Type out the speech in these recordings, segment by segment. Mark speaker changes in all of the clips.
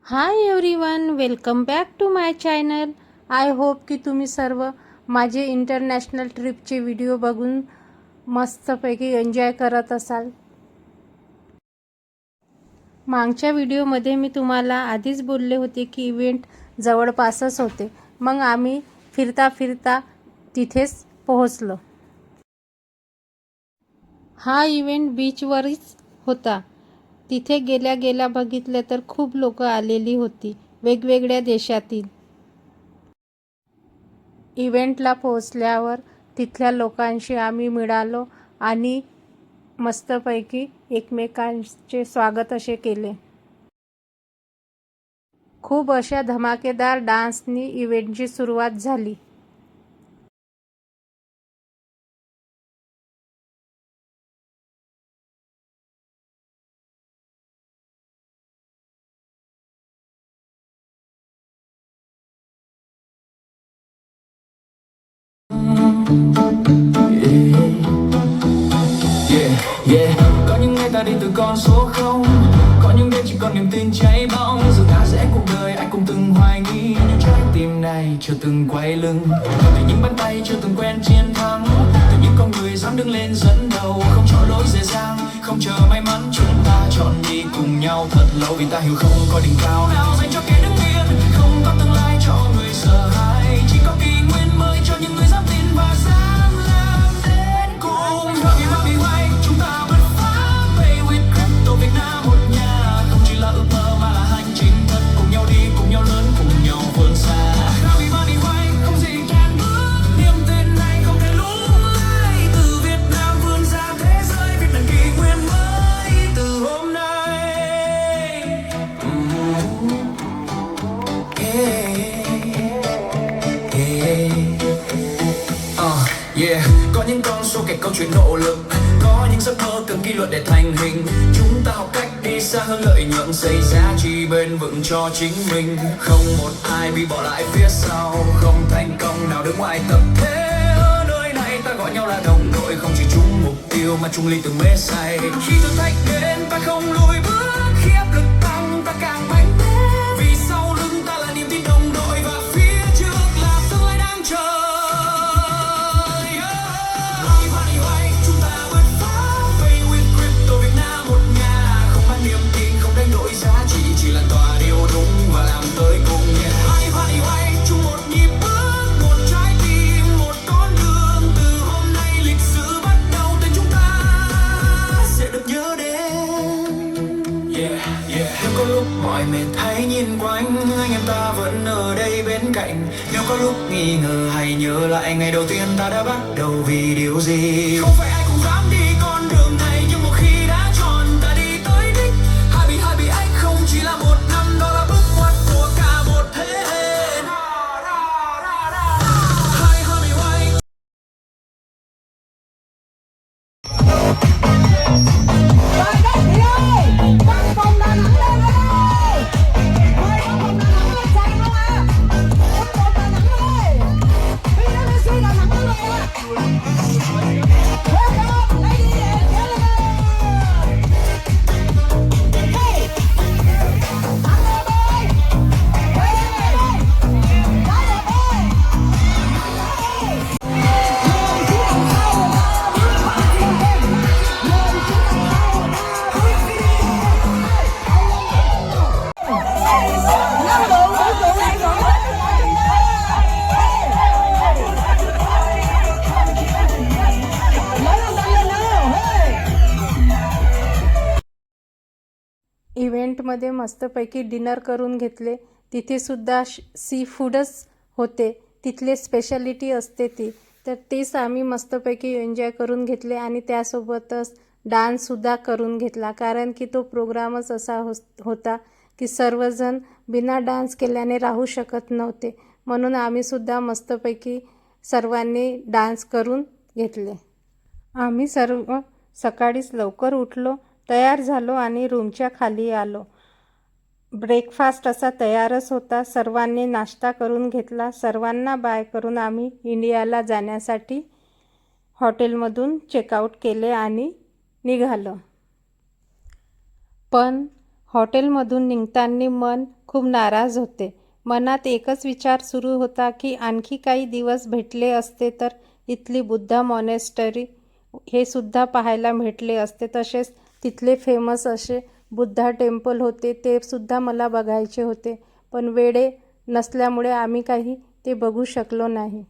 Speaker 1: High everyone, welcome back to my channel. I hope की तुम्ही सर्व माझे इंटरनॅशनल ट्रिपचे व्हिडिओ बघून मस्तपैकी एन्जॉय करत असाल. मागच्या व्हिडिओमध्ये मी तुम्हाला आधीच बोलले होते की इव्हेंट जवळपासच होते. मग आम्ही फिरता फिरता तिथेच पोहोचलो. हा इव्हेंट बीचवरच होता. तिथे गेल्या गेल्या बघितलं तर खूप लोक आलेली होती वेगवेगळ्या देशातील. इव्हेंटला पोहोचल्यावर तिथल्या लोकांशी आम्ही मिळालो आणि मस्तपैकी एकमेकांचे स्वागत असे केले. खूप अशा धमाकेदार डान्सनी इव्हेंटची सुरुवात झाली.
Speaker 2: Có những ngày ta đi từ con số không, có những đêm chỉ còn niềm tin cháy bỏng. Giờ ta sẽ cuộc đời ai cũng từng hoài nghi, nhưng trái tim này chưa từng quay lưng. Từ những bàn tay chưa từng quen chiến thắng, từ những con người dám đứng lên dẫn đầu. Không cho lối dễ dàng, không chờ may mắn, chúng ta chọn đi cùng nhau thật lâu. Vì ta hiểu không có đỉnh cao nào dành cho kẻ đứng yên, không có tương lai cho người sợ hãi, chỉ có kỷ nguyên mới cho những người dám tin và dám làm đến cùng. Rồi vì hoài chúng ta bứt phá, play with crypto Việt Nam một nhà, không chỉ là ước mơ mà là hành trình thật. Cùng nhau đi, cùng nhau lớn, cùng nhau vươn xa. Vì hoài không gì can bước, niềm tin này không thể lung lay. Từ Việt Nam vươn ra thế giới, Việt Nam kỷ nguyên mới từ hôm nay. Có những con số kể câu chuyện nỗ lực, có những giấc mơ cần kỷ luật để thành hình. Chúng ta học cách đi xa hơn lợi nhuận, xây giá trị bền vững cho chính mình. Không một ai bị bỏ lại phía sau, không thành công nào đứng ngoài tập thế. Ở nơi này ta gọi nhau là đồng đội, không chỉ chung mục tiêu mà chung ly từng mê say. Khi thử thách đến ta không lùi bước, khi áp lực tăng ta càng mạnh mẽ. Vì sau lưng ta là niềm tin đồng đội và phía trước là tương lai đang chờ. Chúng ta bứt phá, play with crypto Việt Nam một nhà, không bán niềm tin, không đánh đổi giá trị, chỉ lan tỏa điều đúng và làm tới cùng. Chung một nhịp bước, một trái tim, một con đường. Từ hôm nay lịch sử bắt đầu, tên chúng ta sẽ được nhớ đến. Nếu có lúc mỏi mệt hãy nhìn quanh, anh em ta vẫn ở đây bên cạnh. Nếu có lúc nghi ngờ hãy nhớ lại ngày đầu tiên ta đã bắt đầu vì điều gì. Không phải ai cũng dám đi con đường này, nhưng một khi đã chọn ta đi tới đích. Happy anh không chỉ là một năm, đó là bước ngoặt của cả một thế hệ.
Speaker 1: इव्हेंटमध्ये मस्तपैकी dinner करून घेतले. तिथे सुद्धा C फूडच होते, तिथले speciality असते ती. तर तेच आम्ही मस्तपैकी एन्जॉय करून घेतले आणि त्यासोबतच डान्ससुद्धा करून घेतला. कारण की तो प्रोग्रामच असा होता की सर्वजण बिना डान्स केल्याने राहू शकत नव्हते. म्हणून आम्हीसुद्धा मस्तपैकी सर्वांनी डान्स करून घेतले. आम्ही सर्व सकाळीच लवकर उठलो, तयार झालो आणि रूमच्या खाली आलो. ब्रेकफास्ट असा तयारच होता. सर्वांनी नाश्ता करून घेतला. सर्वांना बाय करून आम्ही इंडियाला जाण्यासाठी हॉटेलमधून चेकआउट केले आणि निघालो. पण हॉटेलमधून निघताना मन खूप नाराज होते. मनात एकच विचार सुरू होता की आणखी काही दिवस भेटले असते तर इथली बुद्धा मॉनेस्टरी हे सुद्धा पाहायला भेटले असते. तसेच तिथले फेमस असे बुद्धा टेम्पल होते, ते सुद्धा मला बघायचे होते. पण वेळ नसल्यामुळे आम्ही काही ते बघू शकलो नाही.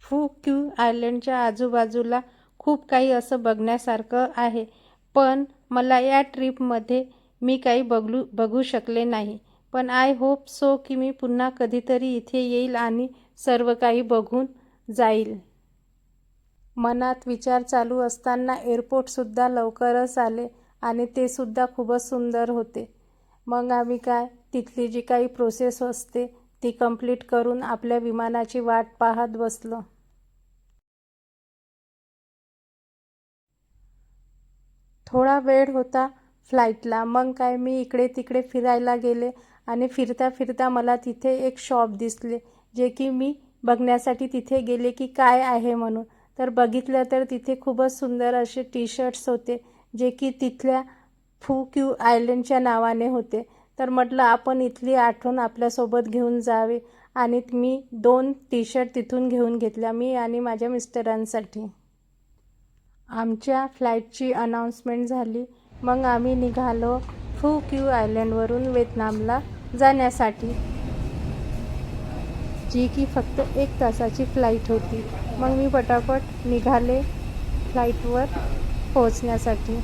Speaker 1: फू क्यू आयलंडच्या आजूबाजूला खूप काही असं बघण्यासारखं आहे, पण मला या ट्रिपमध्ये मी काही बघू शकले नाही. पण आय होप सो की मी पुन्हा कधीतरी इथे येईल आणि सर्व काही बघून जाईल. मनात विचार चालू असताना एअरपोर्टसुद्धा लवकरच आले आणि ते सुद्धा खूपच सुंदर होते. मग आम्ही तिथली जी काही प्रोसेस असते ती कंप्लीट करून आपल्या विमानाची वाट पाहत बसलो. थोडा वेळ होता फ्लाईटला. मग मी इकडे तिकडे फिरायला गेले आणि फिरता फिरता मला तिथे एक शॉप दिसले, जे की मी बघण्यासाठी तिथे गेले की काय आहे म्हणून. तर बघितलं तर तिथे खूपच सुंदर असे टी-शर्ट्स होते, जे की तिथल्या फू क्यू आयलंडच्या नावाने होते. तर म्हटलं आपण इथली आठवण आपल्यासोबत घेऊन जावे आणि मी 2 टी-शर्ट तिथून घेऊन घेतल्या, मी आणि माझ्या मिस्टरांसाठी. आमच्या फ्लाईटची अनाउन्समेंट झाली. मग आम्ही निघालो फू क्यू आयलंडवरून व्हिएतनामला जाण्यासाठी, जी की फक्त 1 तासाची फ्लाईट होती. मग मी पटापट निघाले फ्लाईटवर पोहोचण्यासाठी.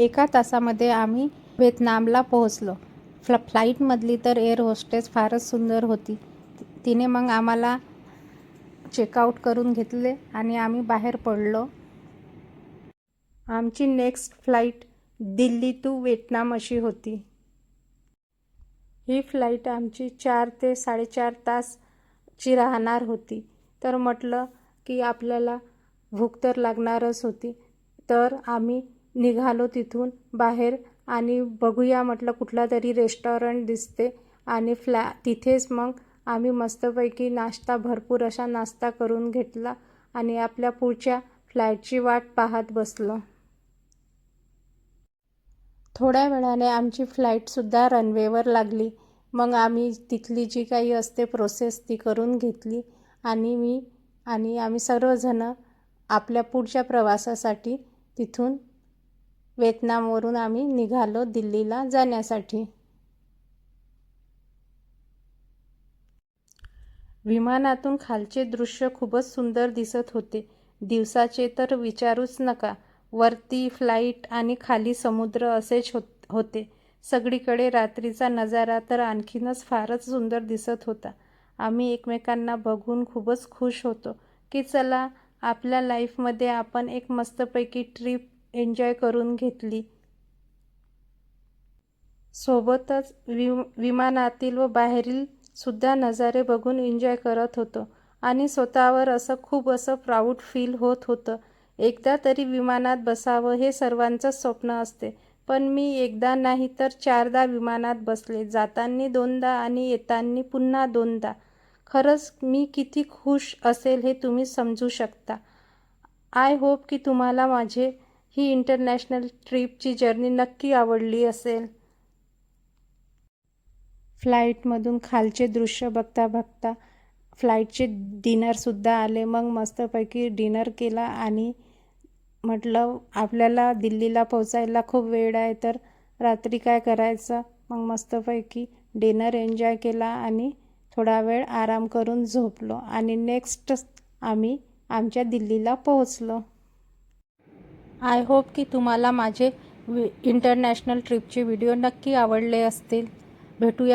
Speaker 1: एका तासामध्ये आम्ही व्हिएतनामला पोहोचलो. फ्लाईटमधली तर एअर होस्टेस फारच सुंदर होती. तिने मग आम्हाला चेकआउट करून घेतले आणि आम्ही बाहेर पडलो. आमची next flight Delhi to Vietnam अशी होती. ही फ्लाईट आमची 4 ते 4.5 तासची राहणार होती. तर म्हटलं की आपल्याला भूक तर लागणारच होती. तर आम्ही निघालो तिथून बाहेर आणि बघूया म्हटलं कुठला तरी रेस्टॉरंट दिसते आणि तिथेच मग आम्ही मस्तपैकी भरपूर असा नाश्ता करून घेतला आणि आपल्या पुढच्या फ्लाईटची वाट पाहत बसलो. थोड्या वेळाने आमची फ्लाईटसुद्धा रनवेवर लागली. मग आम्ही तिथली जी काही असते प्रोसेस ती करून घेतली आणि आम्ही सर्वजण आपल्या पुढच्या प्रवासासाठी तिथून व्हिएतनामवरून आम्ही निघालो दिल्लीला जाण्यासाठी. विमानातून खालचे दृश्य खूपच सुंदर दिसत होते. दिवसाचे तर विचारूच नका. वरती फ्लाईट आणि खाली समुद्र असेच होते. सगळीकडे रात्रीचा नजारा तर आणखीनच फारच सुंदर दिसत होता. आम्ही एकमेकांना बघून खूपच खुश होतो की चला आपल्या लाईफमध्ये आपण एक मस्तपैकी ट्रिप एन्जॉय करून घेतली. सोबतच विमानातील व बाहेरील सुद्धा नजारे बघून एन्जॉय करत होतो आणि स्वतःवर खूप प्राऊड फील होत होतं. एकदा तरी विमानात बसावं हे सर्वांचंच स्वप्न असते, पण मी एकदा नाही तर 4दा विमानात बसले. जाताना 2दा आणि येताना पुन्हा 2दा. खरंच मी किती खुश असेल हे तुम्ही समजू शकता. आय होप की तुम्हाला माझी ही इंटरनॅशनल ट्रिपची जर्नी नक्की आवडली असेल. फ्लाईटमधून खालचे दृश्य बघता बघता फ्लाईटचे डिनरसुद्धा आले. मग मस्तपैकी डिनर केला आणि म्हटलं आपल्याला दिल्लीला पोचायला खूप वेळ आहे, तर रात्री काय करायचं. मग मस्तपैकी डिनर एन्जॉय केला आणि थोडा वेळ आराम करून झोपलो आणि नेक्स्ट आम्ही आमच्या दिल्लीला पोहोचलो. आय होप की तुम्हाला माझे इंटरनॅशनल ट्रिपचे व्हिडिओ नक्की आवडले असतील. भेटूया